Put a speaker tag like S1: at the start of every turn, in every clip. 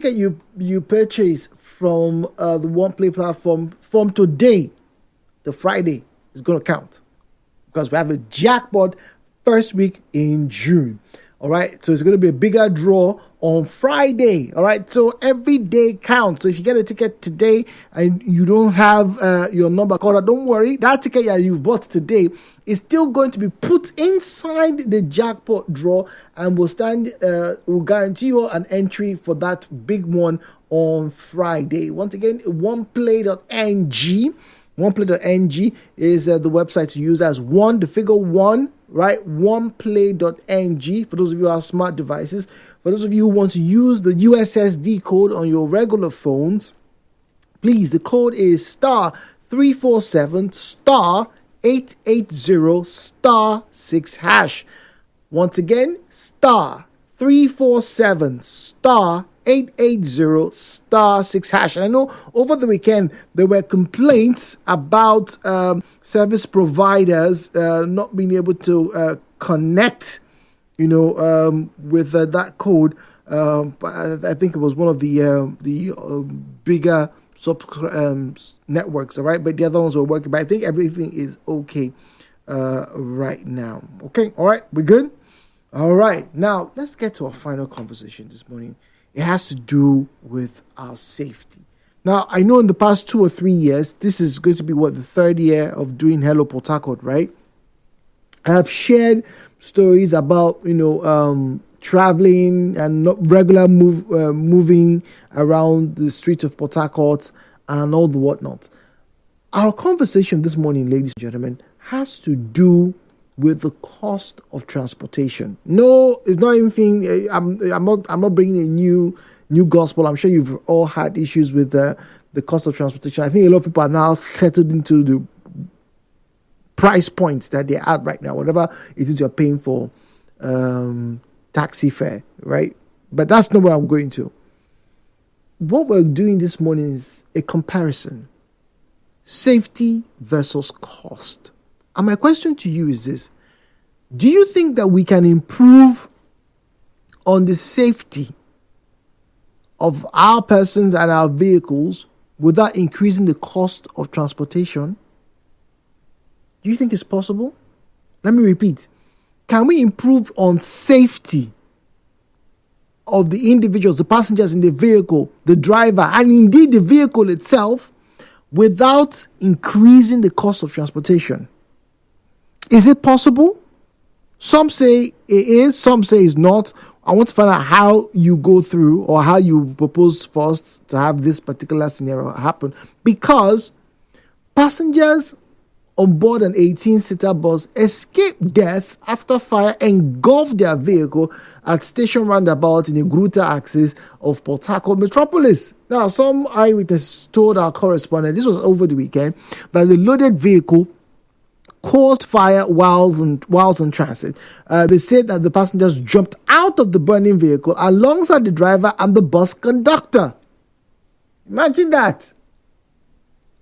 S1: You purchase from the OnePlay platform from today to Friday is going to count, because we have a jackpot first week in June. All right, so it's going to be a bigger draw on Friday. All right, so every day counts. So if you get a ticket today and you don't have your number called out, don't worry. That ticket that you've bought today is still going to be put inside the jackpot draw, and will guarantee you an entry for that big one on Friday. Once again, oneplay.ng. OnePlay.ng is the website to use as the figure 1, right? OnePlay.ng for those of you who have smart devices. For those of you who want to use the USSD code on your regular phones, please, the code is *347*880*6#. Once again, *347*880*6#. And I know over the weekend there were complaints about service providers not being able to connect, with that code. But I think it was one of the bigger networks, all right? But the other ones were working. But I think everything is okay right now. Okay, all right, we're good. All right, now let's get to our final conversation this morning. It has to do with our safety. Now, I know in the past 2 or 3 years, this is going to be the third year of doing Hello Port Harcourt, right? I have shared stories about, traveling and not regular moving around the streets of Port Harcourt and all the whatnot. Our conversation this morning, ladies and gentlemen, has to do with the cost of transportation. No, it's not anything. I'm not bringing a new gospel. I'm sure you've all had issues with the cost of transportation. I think a lot of people are now settled into the price points that they're at right now, whatever it is you're paying for taxi fare, right? But that's not where I'm going to. What we're doing this morning is a comparison. Safety versus cost. And my question to you is this: do you think that we can improve on the safety of our persons and our vehicles without increasing the cost of transportation? Do you think it's possible? Let me repeat. Can we improve on safety of the individuals, the passengers in the vehicle, the driver, and indeed the vehicle itself, without increasing the cost of transportation? Is it possible? Some say it is, some say it's not. I want to find out how you go through, or how you propose first to have this particular scenario happen, because passengers on board an 18-seater bus escaped death after fire engulfed their vehicle at Station Roundabout in the Gruta axis of Port Harcourt metropolis. Now, some eyewitnesses told our correspondent, this was over the weekend, that the loaded vehicle caused fire whilst in transit. They said that the passengers jumped out of the burning vehicle alongside the driver and the bus conductor. Imagine that.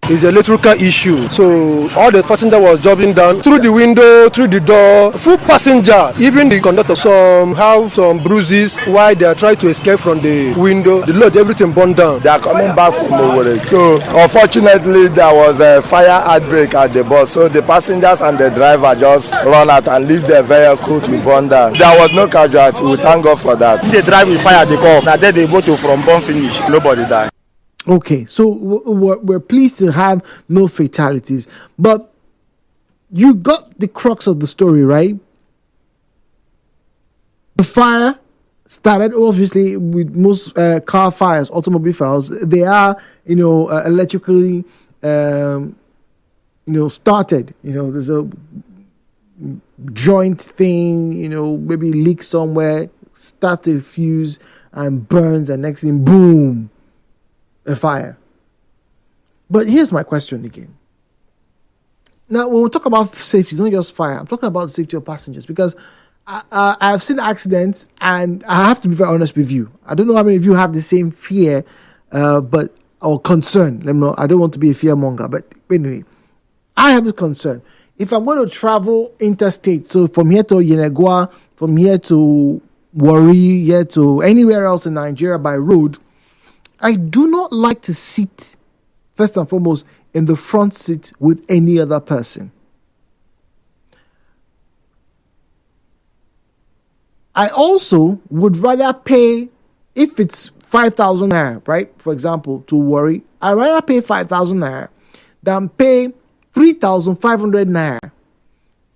S2: It's an electrical issue. So all the passenger was jumping down through the window, through the door. Full passenger, even the conductor, some have some bruises while they are trying to escape from the window. The load, everything burned down.
S3: They are coming back from Owerri. So unfortunately, there was a fire outbreak at the bus. So the passengers and the driver just run out and leave their vehicle to burn down. There was no casualty. We thank God for that. They drive with fire, they come. Now they go to from burn finish. Nobody died.
S1: Okay, so we're pleased to have no fatalities. But you got the crux of the story, right? The fire started, obviously, with most car fires, automobile fires. They are, electrically, started. There's a joint thing, maybe leak somewhere, start to fuse and burns, and next thing, boom. A fire. But here's my question again. Now, when we talk about safety, it's not just fire. I'm talking about the safety of passengers, because I've seen accidents, and I have to be very honest with you. I don't know how many of you have the same fear, or concern. I don't want to be a fearmonger, but anyway, I have a concern. If I'm going to travel interstate, so from here to Yenegua, from here to Warri, here to anywhere else in Nigeria by road, I do not like to sit, first and foremost, in the front seat with any other person. I also would rather pay, if it's 5,000 naira, right? For example, to worry, I'd rather pay 5,000 naira than pay 3,500 naira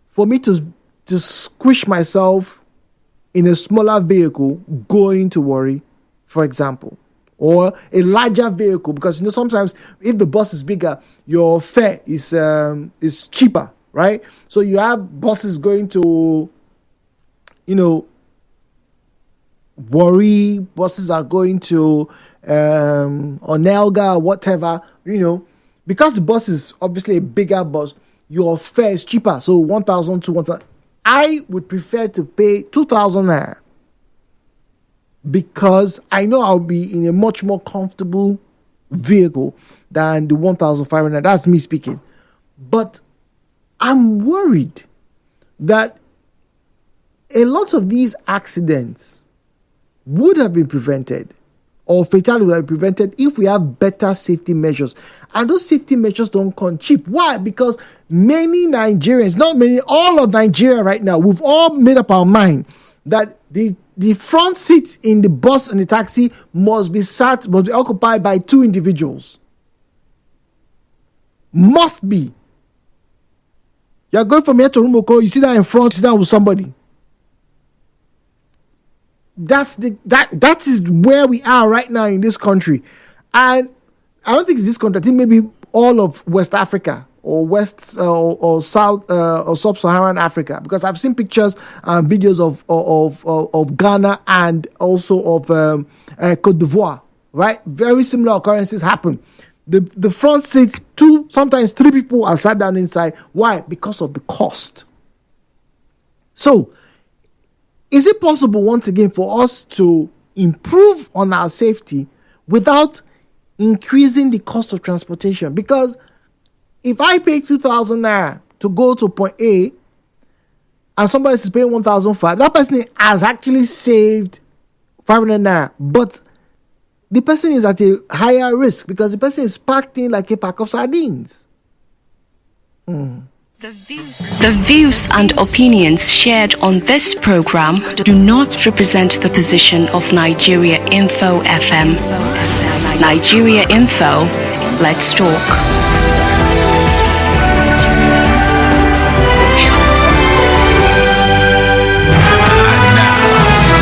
S1: for me to squish myself in a smaller vehicle going to worry, for example, or a larger vehicle, because sometimes if the bus is bigger, your fare is cheaper, right? So you have buses going to, Worry, buses are going to Onelga, whatever, because the bus is obviously a bigger bus, your fare is cheaper. So 1,000 to 1,000. I would prefer to pay 2,000 naira because I know I'll be in a much more comfortable vehicle than the 1,500. That's me speaking. But I'm worried that a lot of these accidents would have been prevented, or fatality would have been prevented, if we have better safety measures. And those safety measures don't come cheap. Why? Because many Nigerians, not many, all of Nigeria right now, we've all made up our mind that the front seat in the bus and the taxi must be occupied by two individuals. Must be. You're going from here to Rumoko, you sit down in front, sit down with somebody. That is where we are right now in this country. And I don't think it's this country. I think maybe all of West Africa or West or South or Sub-Saharan Africa, because I've seen pictures and videos of Ghana and also of Cote d'Ivoire, right? Very similar occurrences happen. The front seat, two, sometimes three people are sat down inside. Why? Because of the cost. So, is it possible, once again, for us to improve on our safety without increasing the cost of transportation? Because if I pay 2,000 naira to go to point A and somebody is paying 1,500, that person has actually saved 500 naira. But the person is at a higher risk because the person is packed in like a pack of sardines.
S4: The views and opinions shared on this program do not represent the position of Nigeria Info FM. Nigeria Info, let's talk.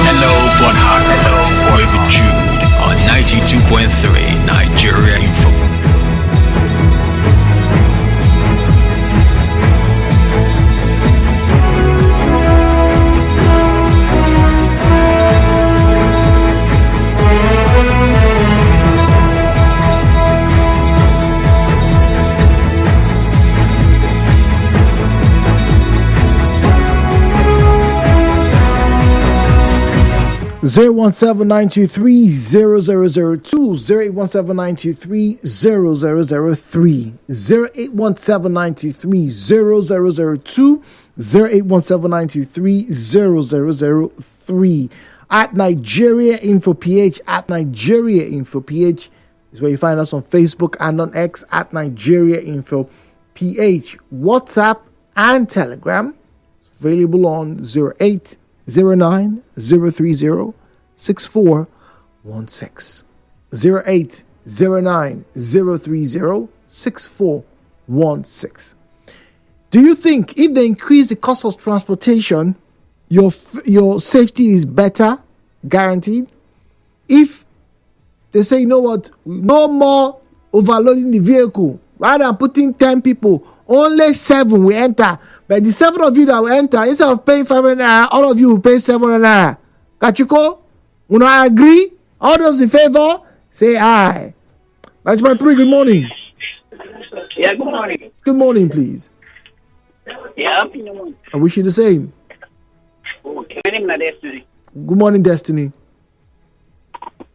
S5: Hello, Port Harcourt, with Jude on 92.3 Nigeria Info.
S1: Zero 017-923-0002, 0817923-0003, 0817923-0002, 0817923-0003. At Nigeria Info PH, at Nigeria Info PH is where you find us on Facebook and on X at Nigeria Info PH. WhatsApp and Telegram available on 0809-030-6416, 0809-030-6416. Do you think if they increase the cost of transportation, your safety is better, guaranteed? If they say, you know what, no more overloading the vehicle, rather than putting 10 people, only 7 will enter. But the 7 of you that will enter, instead of paying 500 naira, all of you will pay 700 naira. Kachiko, when I agree, all those in favor, say aye. Management 3, good morning.
S6: Yeah, good morning.
S1: Good morning, please.
S6: Yeah,
S1: I wish you the same.
S6: okay. My name is Destiny.
S1: Good morning, Destiny.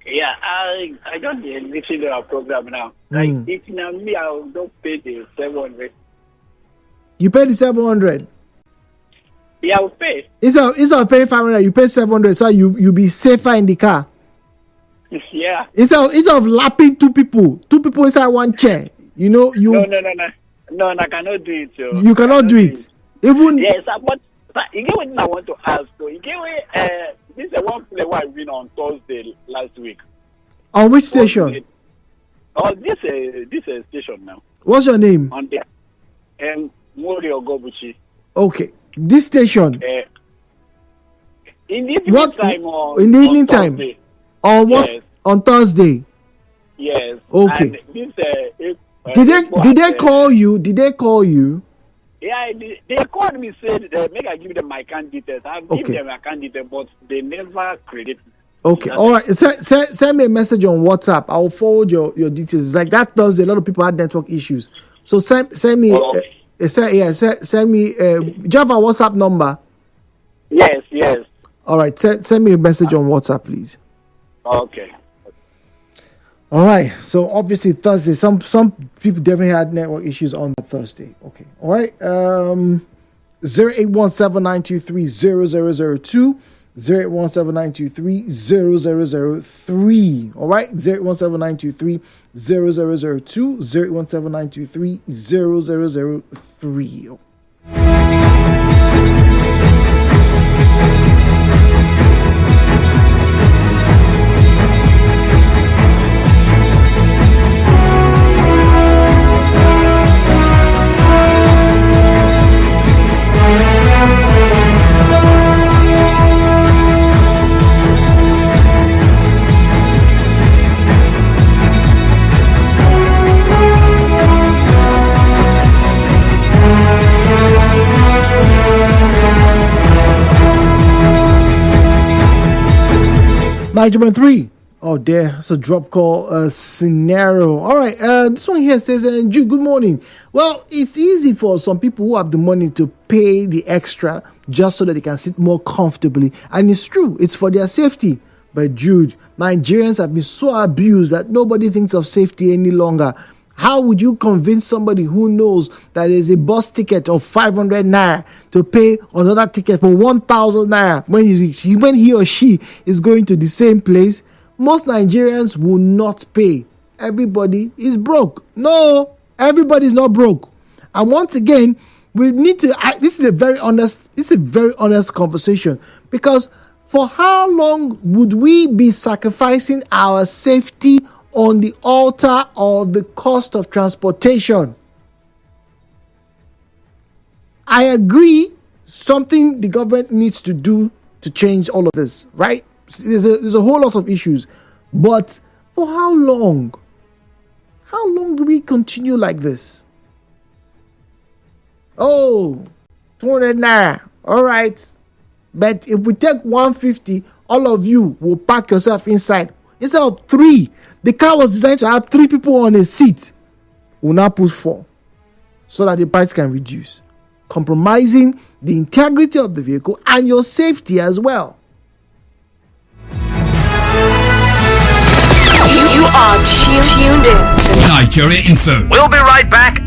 S6: Yeah, I just listen to our program now. Like, if now me, I don't pay the 700.
S1: You pay the 700.
S6: Yeah, I will pay.
S1: Instead of paying 500, you pay 700, so you be safer in the car.
S6: Yeah.
S1: Instead of lapping two people inside one chair.
S6: No, I cannot do it.
S1: You cannot do it. Even
S6: yes, but you get what I want to ask. So you get this is one play I win on Thursday last week.
S1: On which station?
S6: This station now.
S1: What's your name?
S6: On the Mori Ogobuchi.
S1: Okay, this station.
S6: In the evening time
S1: in the evening time.
S6: Thursday.
S1: On what? Yes. On Thursday.
S6: Yes.
S1: Okay.
S6: And
S1: this, did they call you? Did they call you?
S6: Yeah, they called me, said make I give them my account details. I give them my account details, but they never credit me.
S1: Okay, all right. Send me a message on WhatsApp. I will forward your details. It's like that Thursday, a lot of people had network issues. So send me send me. Do you have a WhatsApp number?
S6: Yes.
S1: All right, send me a message on WhatsApp, please.
S6: Okay.
S1: All right. So obviously Thursday, some people definitely had network issues on that Thursday. Okay. All right. 08179230002, 08179230003. All right. 08179230002, 08179230003. Management 3. Oh, there. It's a drop call scenario. All right. This one here says, Jude, good morning. Well, it's easy for some people who have the money to pay the extra just so that they can sit more comfortably. And it's true. It's for their safety. But Jude, Nigerians have been so abused that nobody thinks of safety any longer. How would you convince somebody who knows that there's a bus ticket of 500 naira to pay another ticket for 1,000 naira when he or she is going to the same place? Most Nigerians will not pay. Everybody is broke. No, everybody is not broke. And once again, we need to. This is a very honest conversation, because for how long would we be sacrificing our safety on the altar of the cost of transportation? I agree, something the government needs to do to change all of this, right? There's a whole lot of issues, but for how long? How long do we continue like this? Oh, 200 naira, all right. But if we take 150, all of you will pack yourself inside. Instead of 3, the car was designed to have 3 people on a seat. We'll now put 4 so that the price can reduce, compromising the integrity of the vehicle and your safety as well.
S7: You are tuned in to
S5: Nigeria Info.
S7: We'll be right back.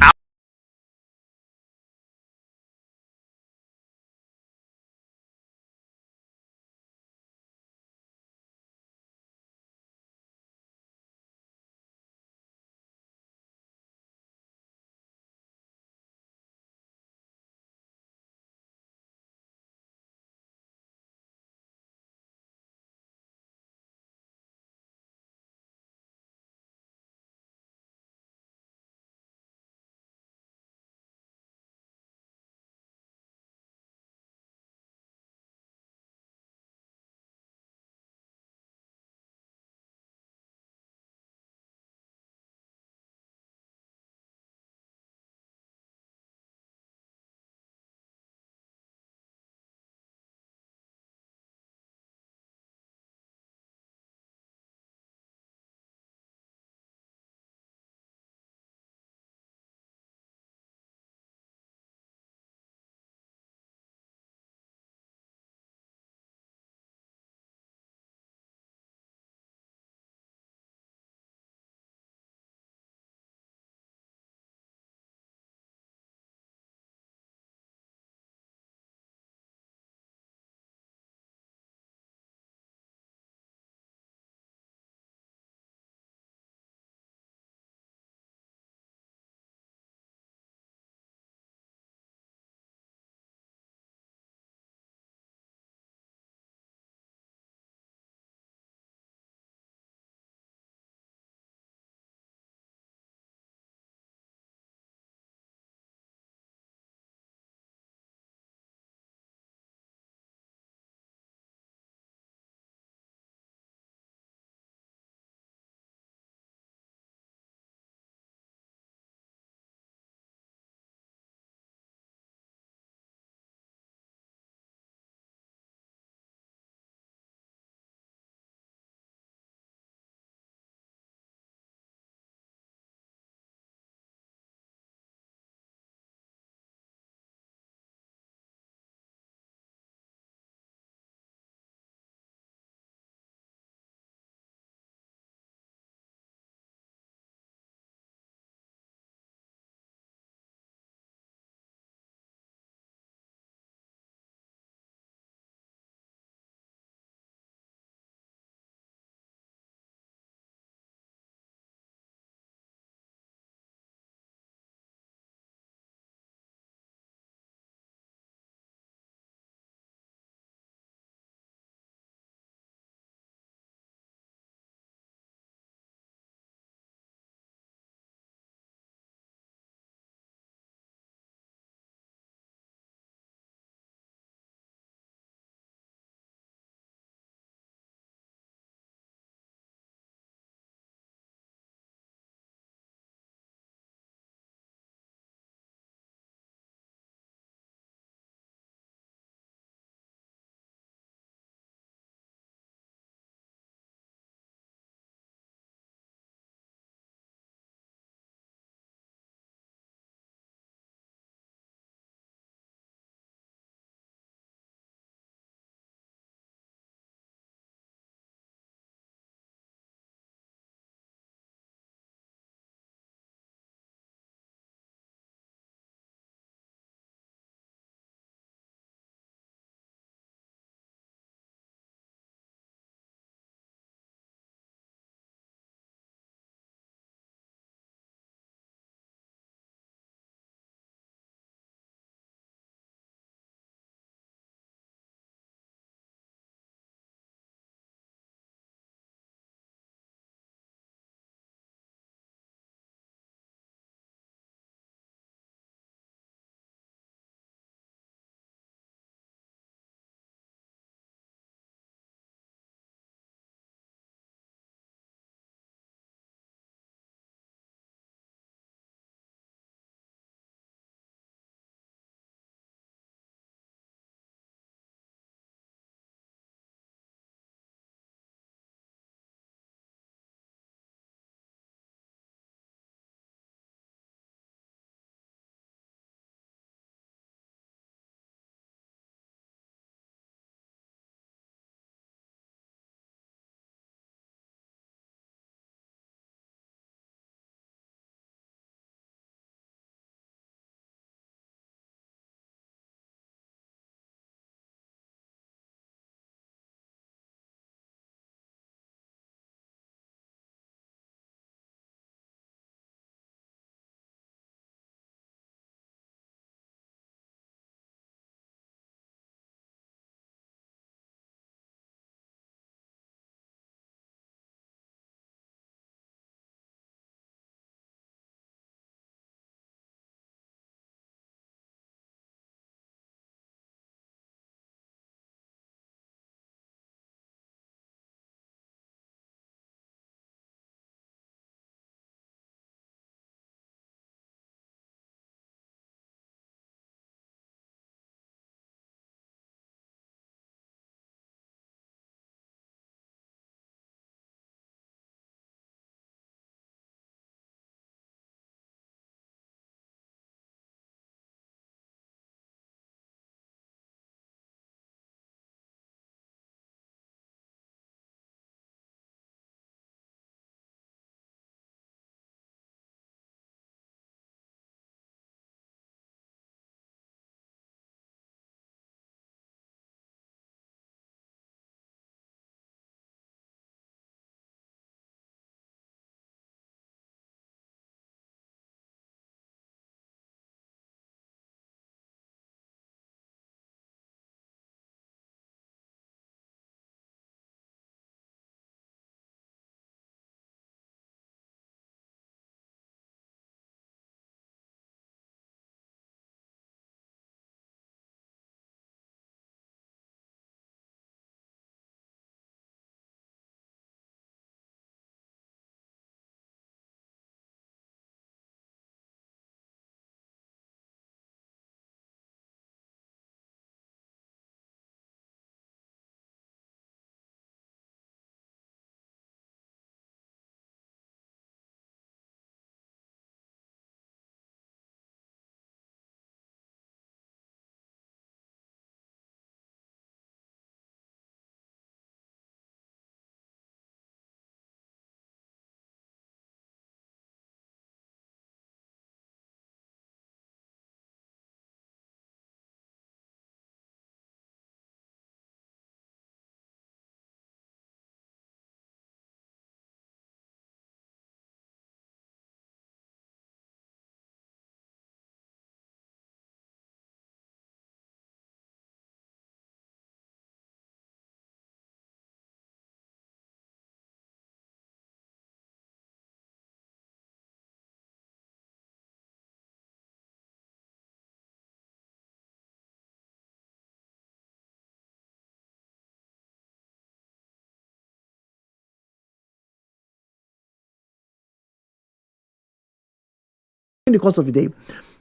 S1: the course of the day.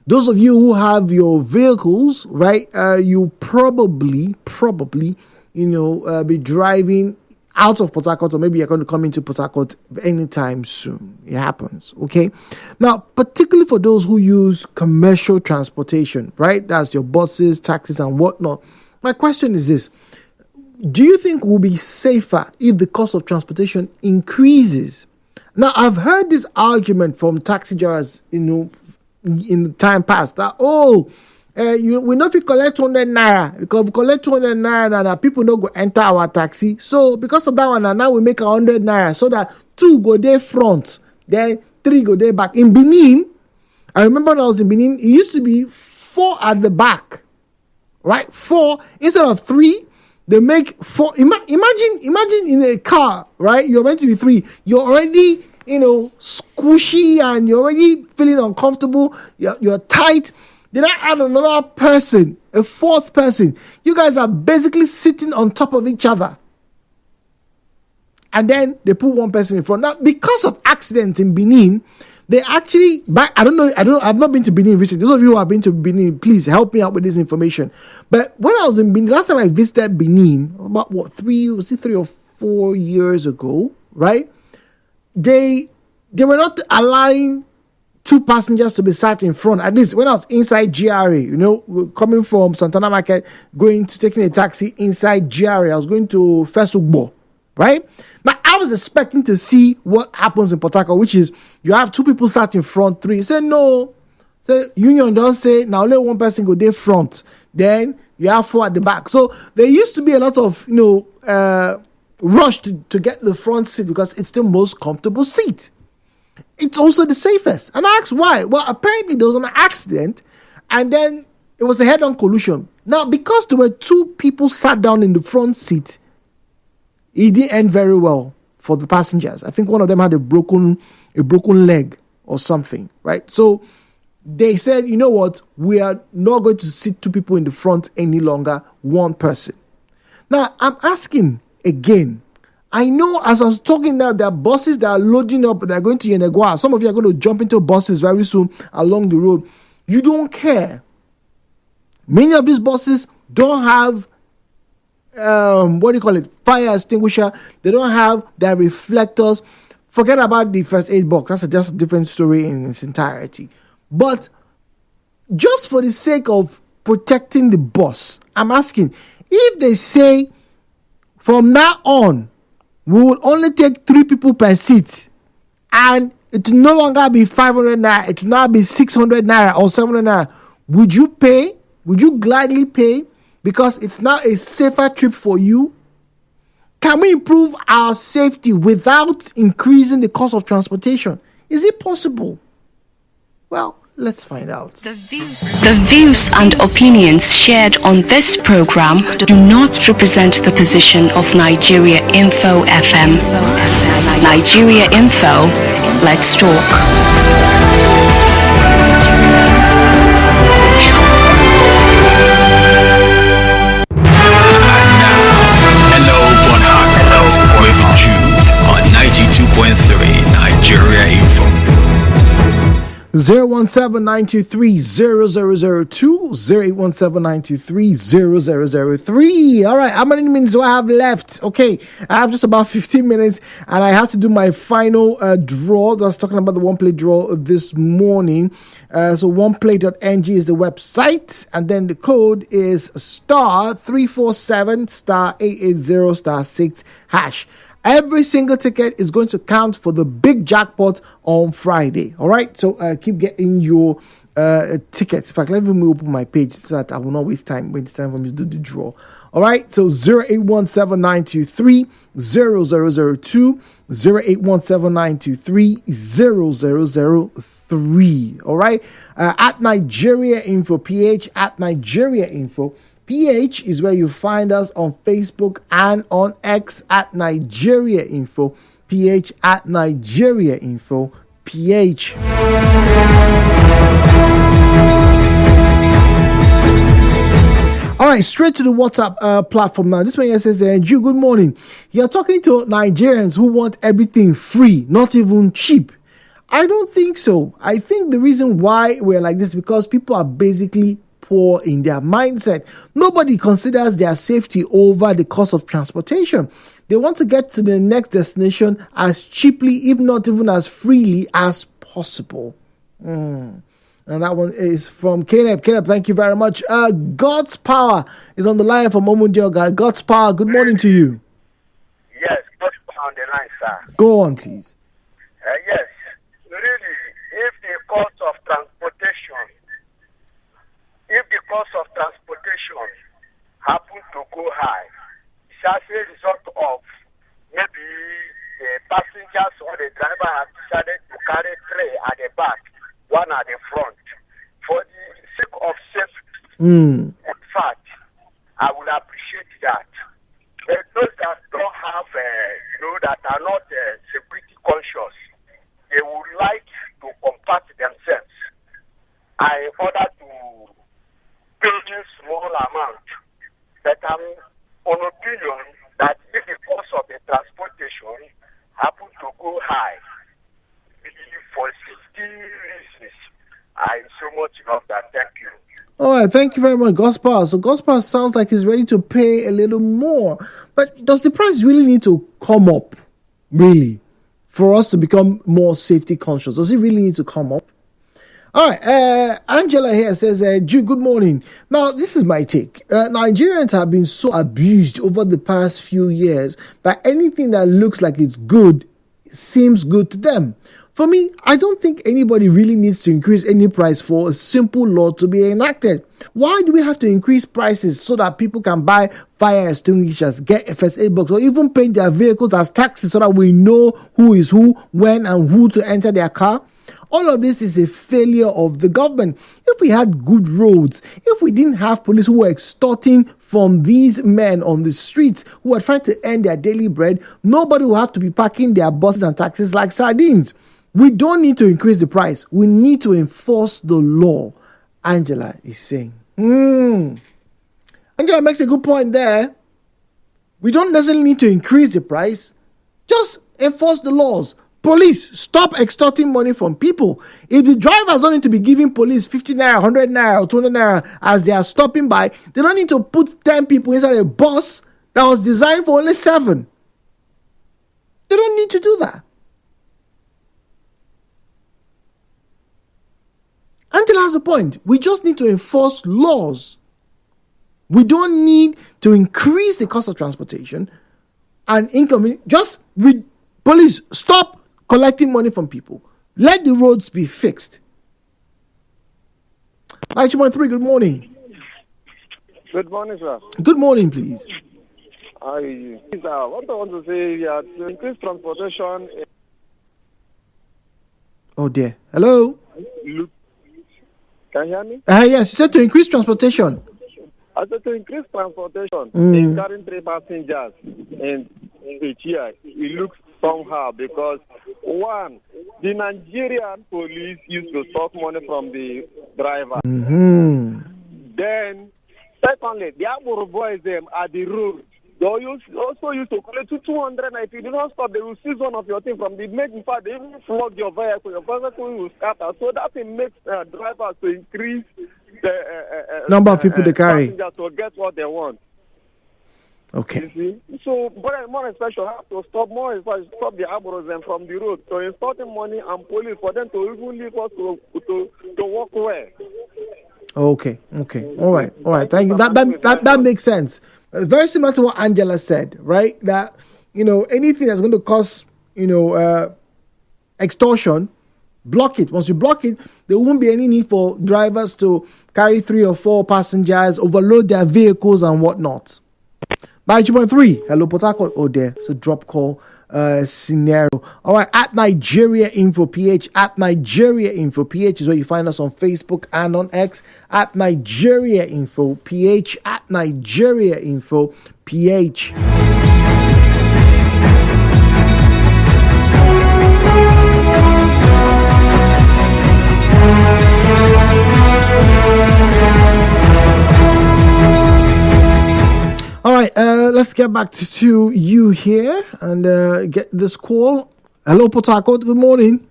S1: Those of you who have your vehicles, right, you probably, be driving out of Port Harcourt, or maybe you're going to come into Port Harcourt anytime soon. It happens, okay? Now, particularly for those who use commercial transportation, right? That's your buses, taxis, and whatnot. My question is this. Do you think we'll be safer if the cost of transportation increases? Now, I've heard this argument from taxi drivers, in the time past, that, we know if we collect 100 naira, because if we collect 200 naira, now people don't go enter our taxi. So, because of that one, now we make 100 naira, so that 2 go there front, then 3 go there back. In Benin, I remember when I was in Benin, it used to be 4 at the back, right? 4 instead of 3. They make 4. Imagine in a car, right? You're meant to be 3. You're already, squishy, and you're already feeling uncomfortable. You're tight. Then I add another person, a 4th person. You guys are basically sitting on top of each other. And then they put 1 person in front. Now, because of accidents in Benin, they actually, I've not been to Benin recently. Those of you who have been to Benin, please help me out with this information. But when I was in Benin, last time I visited Benin, about 3 or 4 years ago, right? They were not allowing 2 passengers to be sat in front. At least when I was inside GRA, coming from Santana Market, taking a taxi inside GRA, I was going to Fesugbo, right? Now, I was expecting to see what happens in Port Harcourt, which is you have 2 people sat in front, 3. Say no. Say union don't say now only 1 person go there front. Then you have 4 at the back. So there used to be a lot of rush to get the front seat because it's the most comfortable seat. It's also the safest. And I asked why. Well, apparently there was an accident, and then it was a head-on collision. Now, because there were 2 people sat down in the front seat, it didn't end very well for the passengers. I think one of them had a broken leg or something, right? So they said, you know what? We are not going to sit 2 people in the front any longer, 1 person. Now, I'm asking again. I know as I was talking now, there are buses that are loading up, they're going to Yenagoa. Some of you are going to jump into buses very soon along the road. You don't care. Many of these buses don't have fire extinguisher. They don't have their reflectors. Forget about the first aid box. That's just a different story in its entirety. But just for the sake of protecting the bus, I'm asking, if they say from now on, we will only take 3 people per seat, and it will no longer be 500 naira, it will now be 600 naira or 700 naira, would you pay? Would you gladly pay? Because it's now a safer trip for you? Can we improve our safety without increasing the cost of transportation? Is it possible? Well, let's find out.
S4: The views and opinions shared on this program do not represent the position of Nigeria Info FM. Nigeria Info, let's talk.
S5: With Jude on 92.3 Nigeria Info.
S1: 017-923-0002, 0817923-0003. All right, how many minutes do I have left? Okay, I have just about 15 minutes, and I have to do my final draw. I was talking about the one play draw this morning. So oneplay.ng is the website, and then the code is *347 *880 *6#. Every single ticket is going to count for the big jackpot on Friday. All right, so keep getting your tickets. In fact, let me open my page so that I will not waste time when it's time for me to do the draw. All right, so 0817923-0002, 0817923-0003. All right, at Nigeria Info PH, at Nigeria Info PH is where you find us on Facebook and on X at Nigeria Info PH, at Nigeria Info PH. All right, straight to the WhatsApp platform now. This one here says, Ju, good morning. You're talking to Nigerians who want everything free, not even cheap. I don't think so. I think the reason why we're like this is because people are basically poor in their mindset. Nobody considers their safety over the cost of transportation. They want to get to the next destination as cheaply, if not even as freely as possible. And that one is from Caleb. Caleb, thank you very much. God's Power is on the line from Omundioga. God's Power, good morning to you.
S8: Yes, God's Power on the line, sir.
S1: Go on, please.
S8: Yes, really, if the cost of transportation happen to go high, it's as a result of maybe the passengers or the driver have decided to carry three at the back, one at the front. For the sake of safety, in fact, I would appreciate that. Those that don't have, that are not security conscious, they would like to compact themselves in order to pay a small amount. But I'm on opinion that if the cost of the transportation happen to go high, for safety reasons, I so much love that. Thank you.
S1: All right, thank you very much, Gospel. So Gospel sounds like he's ready to pay a little more. But does the price really need to come up, really, for us to become more safety conscious? Does it really need to come up? All right, Angela here says, Jude, good morning. Now, this is my take. Nigerians have been so abused over the past few years that anything that looks like it's good seems good to them. For me, I don't think anybody really needs to increase any price for a simple law to be enacted. Why do we have to increase prices so that people can buy fire extinguishers, get first aid box, or even paint their vehicles as taxis so that we know who is who, when, and who to enter their car? All of this is a failure of the government. If we had good roads, if we didn't have police who were extorting from these men on the streets who are trying to earn their daily bread, nobody will have to be parking their buses and taxis like sardines. We don't need to increase the price. We need to enforce the law, Angela is saying. Angela makes a good point there. We don't necessarily need to increase the price. Just enforce the laws. Police, stop extorting money from people. If the drivers don't need to be giving police 50 naira, 100 naira, or 200 naira as they are stopping by, they don't need to put 10 people inside a bus that was designed for only 7. They don't need to do that. Angela has a point. We just need to enforce laws. We don't need to increase the cost of transportation and income. Police, stop collecting money from people. Let the roads be fixed. 9.3, good morning.
S9: Good morning, sir.
S1: Good morning, please.
S9: How are you? What I want to say is to increase transportation.
S1: Oh, dear. Hello?
S9: Can you hear me?
S1: Yes, you said to increase transportation.
S9: I said to increase transportation in carrying 3 passengers in each year, it looks somehow because, one, the Nigerian police used to stop money from the driver. Then, secondly, the Agboro boys at the road, they also used to collect 200, and if you do not stop, they will seize one of your things from the main part. They even flog your vehicle will scatter. So that it makes drivers to increase the
S1: number of people they carry
S9: to get what they want.
S1: Okay.
S9: You see? So, more especially, have to stop the Agboros from the road. So, extorting money and police for them to even leave us to walk away.
S1: Okay. All right. Thank you. That makes sense. Very similar to what Angela said, right? That, anything that's going to cause, extortion, block it. Once you block it, there won't be any need for drivers to carry 3 or 4 passengers, overload their vehicles and whatnot. By 2.3, hello, Port Harcourt. Oh, there. It's a drop call scenario. All right, at Nigeria Info PH, at Nigeria Info PH is where you find us on Facebook and on X. At Nigeria Info PH, at Nigeria Info PH. All right, let's get back to you here and get this call. Hello, Port Harcourt. Good morning.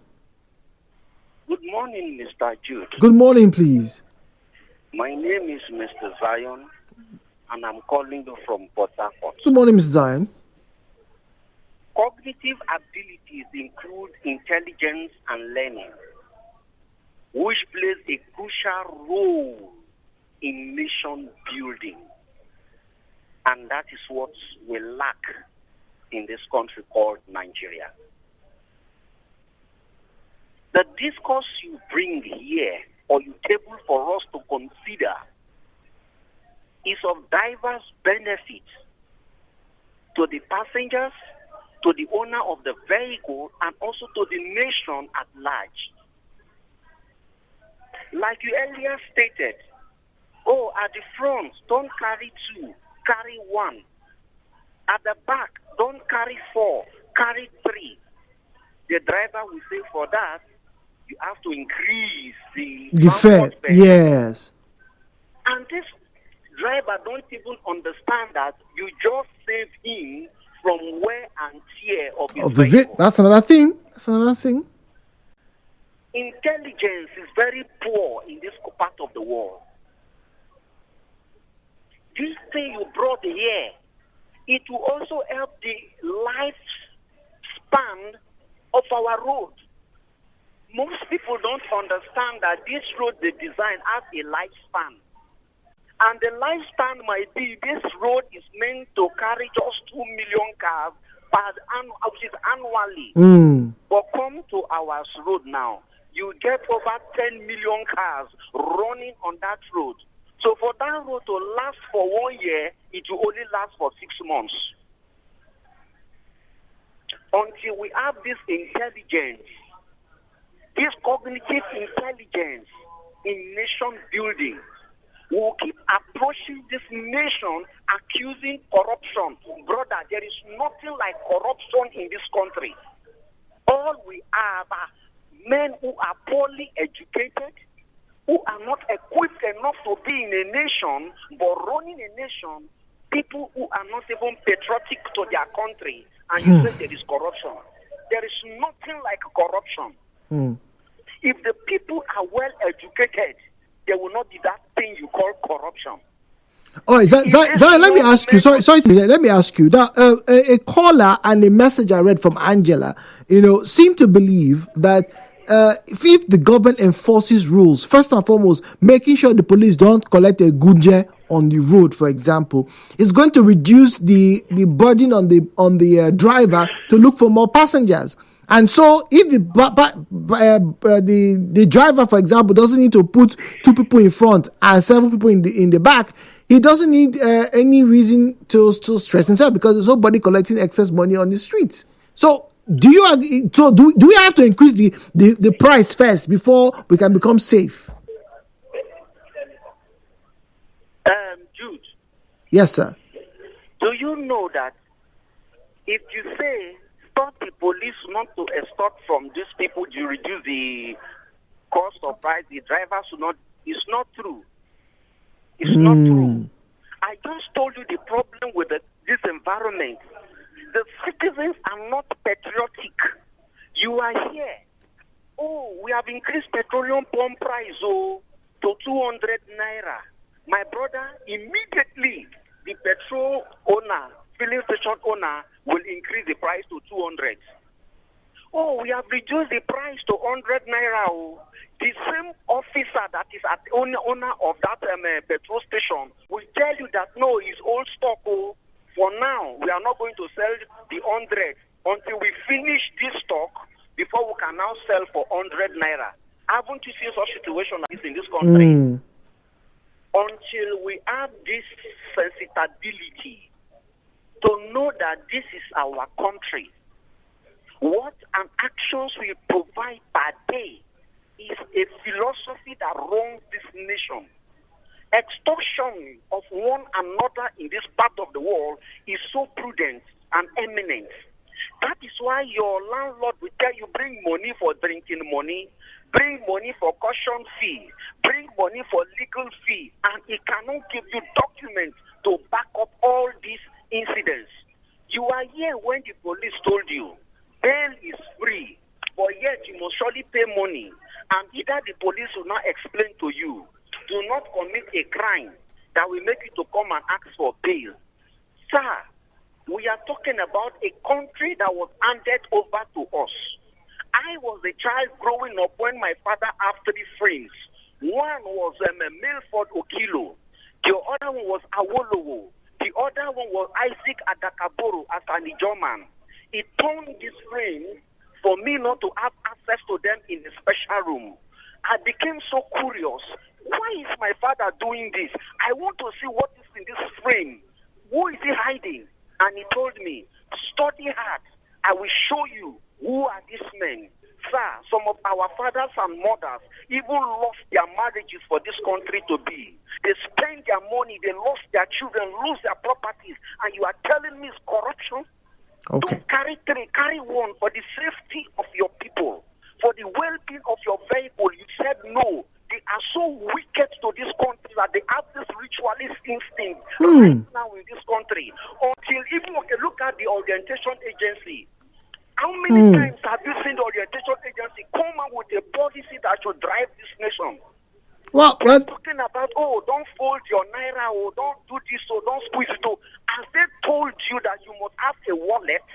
S10: morning, Mr. Jude.
S1: Good morning, please.
S10: My name is Mr. Zion, and I'm calling you from Port Harcourt.
S1: Good morning, Mr. Zion.
S10: Cognitive abilities include intelligence and learning, which plays a crucial role in nation building. And that is what we lack in this country called Nigeria. The discourse you bring here, or you table for us to consider, is of diverse benefits to the passengers, to the owner of the vehicle, and also to the nation at large. Like you earlier stated, at the front, don't carry 2, carry 1. At the back, don't carry 4, carry 3. The driver will say for that, you have to increase the
S1: fare. Yes.
S10: And this driver don't even understand that you just save him from wear and tear of his vehicle.
S1: That's another thing.
S10: Intelligence is very poor in this part of the world. This thing you brought here, it will also help the lifespan of our road. Most people don't understand that this road they design has a lifespan. And the lifespan might be this road is meant to carry just 2 million cars which is annually. But come to our road now, you get over 10 million cars running on that road. So for that road to last for 1 year, it will only last for 6 months. Until we have this intelligence, this cognitive intelligence in nation building, we will keep approaching this nation accusing corruption. Brother, there is nothing like corruption in this country. All we have are men who are poorly educated, who are not equipped enough to be in a nation, but running a nation, people who are not even patriotic to their country, and you say there is corruption. There is nothing like corruption. If the people are well educated, there will not be that thing you call corruption.
S1: All right, Zion, let me ask you. Let me ask you. That a caller and a message I read from Angela, seem to believe that if the government enforces rules, first and foremost, making sure the police don't collect a gunje on the road, for example, is going to reduce the burden on the driver to look for more passengers. And so, if the driver, for example, doesn't need to put 2 people in front and 7 people in the back, he doesn't need any reason to stress himself because there's nobody collecting excess money on the streets. So, do we have to increase the price first before we can become safe?
S10: Jude.
S1: Yes, sir.
S10: Do you know that if you say stop the police not to extort from these people to reduce the cost of price, the drivers will not, it's not true. It's not true. I just told you the problem with this environment. The citizens are not patriotic. You are here. We have increased petroleum pump price to 200 naira. My brother, immediately the petrol owner, filling station owner, will increase the price to 200. We have reduced the price to 100 naira. The same officer that is at the owner of that petrol station will tell you that no, it's old stock. For now, we are not going to sell the 100 until we finish this stock before we can now sell for 100 naira. Haven't you seen such situation like this in this country? Until we have this sensitivity to know that this is our country, what an actions we provide per day is a philosophy that runs this nation. Extortion of one another in this part of the world is so prudent and eminent. That is why your landlord will tell you, bring money for drinking money, bring money for caution fee, bring money for legal fee, and he cannot give you documents to back up all these incidents. You are here when the police told you bail is free, but yet you must surely pay money. And either the police will not explain to you, do not commit a crime that will make you to come and ask for bail. Sir, we are talking about a country that was handed over to us. I was a child growing up when my father had 3 friends. One was Milford Okilo. The other one was Awolowo. The other one was Isaac Adakaboro as an Ijoman. He told his friend for me not to have access to them in the special room. I became so curious. Why is my father doing this? I want to see what is in this frame. Who is he hiding? And he told me, study hard. I will show you who are these men. Sir, some of our fathers and mothers even lost their marriages for this country to be. They spend their money, they lost their children, lose their properties, and you are telling me it's corruption?
S1: Okay.
S10: Don't carry 3, carry 1 for the safety of your people, for the well-being of your vehicle. You said no. They are so wicked to this country that they have this ritualist instinct right now in this country. Until even look at the orientation agency. How many times have you seen the orientation agency come out with a policy that should drive this nation?
S1: Well,
S10: they're talking about, don't fold your naira, don't do this, don't squeeze it. As they told you that you must have a wallet.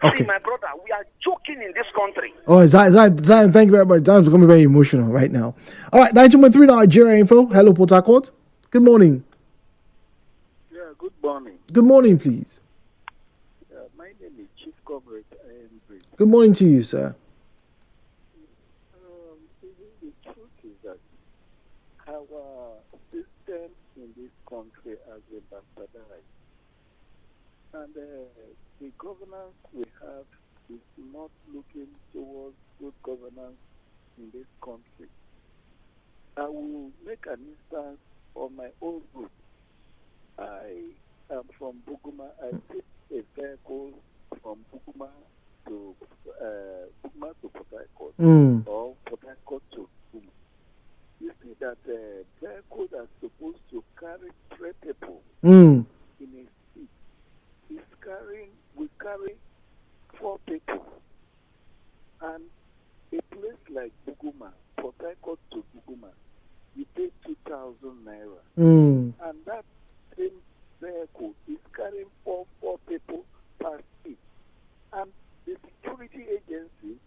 S1: Okay.
S10: See, my brother, we are joking in this country.
S1: Oh, Zion, thank you very much. Zion's becoming very emotional right now. All right, 19.3 Nigeria Info. Hello, Port Harcourt. Good morning.
S11: Yeah, good morning.
S1: Good morning, please.
S11: My name is Chief Comrade.
S1: Good morning to you, sir.
S11: The truth is that our system in this country has been bastardized. And the governance we have is not looking towards good governance in this country. I will make an instance of my own group. I am from Buguma. I take a vehicle from Buguma to Port Harcourt or Port Harcourt to Buguma. You see that vehicle that's supposed to carry 3 people in a seat we carry 4 people. And a place like Buguma, Port Harcourt to Buguma, you pay 2,000 naira. And that same vehicle is carrying 4 people per seat. And the security agencies,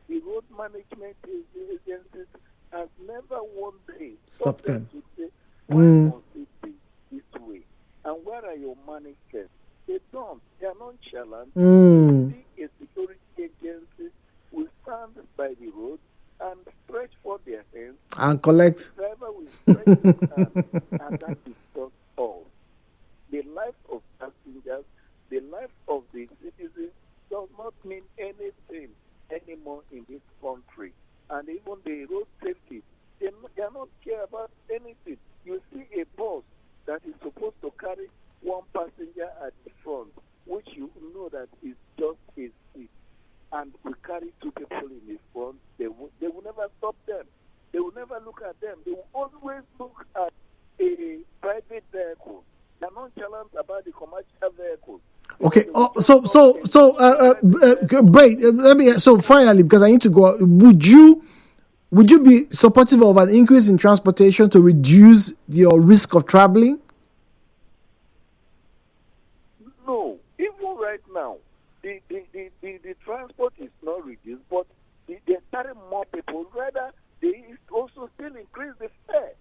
S11: the road management agencies, have never one day
S1: Stop them
S11: to say, why must it be this way? And where are your manifests? They don't. They are nonchalant. See a security agency will stand by the road and stretch for their hands
S1: and collect.
S11: The driver will stretch his hand, and that is just all. The life of passengers, the life of the citizens does not mean anything anymore in this country. And even the road safety, they are not care about anything. You see a bus that is supposed to carry 1 passenger at the front, which you know that is just a seat, and we carry 2 people in the front. They will never stop them. They will never look at them. They will always look at a private vehicle. They are nonchalant about the commercial vehicles.
S1: Okay. Bray, let me. So finally, because I need to go, would you be supportive of an increase in transportation to reduce your risk of traveling?
S11: No, even right now, the transport is not reduced, but they carry more people. Rather, they also still increase the fare.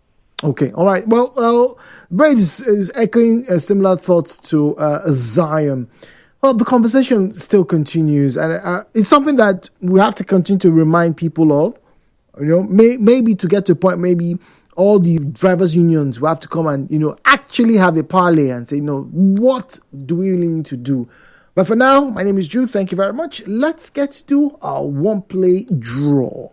S1: Okay, all right. Well, Braid is echoing similar thoughts to Zion. Well, the conversation still continues, and it's something that we have to continue to remind people of. You know, maybe to get to a point, maybe all the drivers' unions will have to come and, actually have a parley and say, what do we really need to do? But for now, my name is Drew. Thank you very much. Let's get to our one play draw.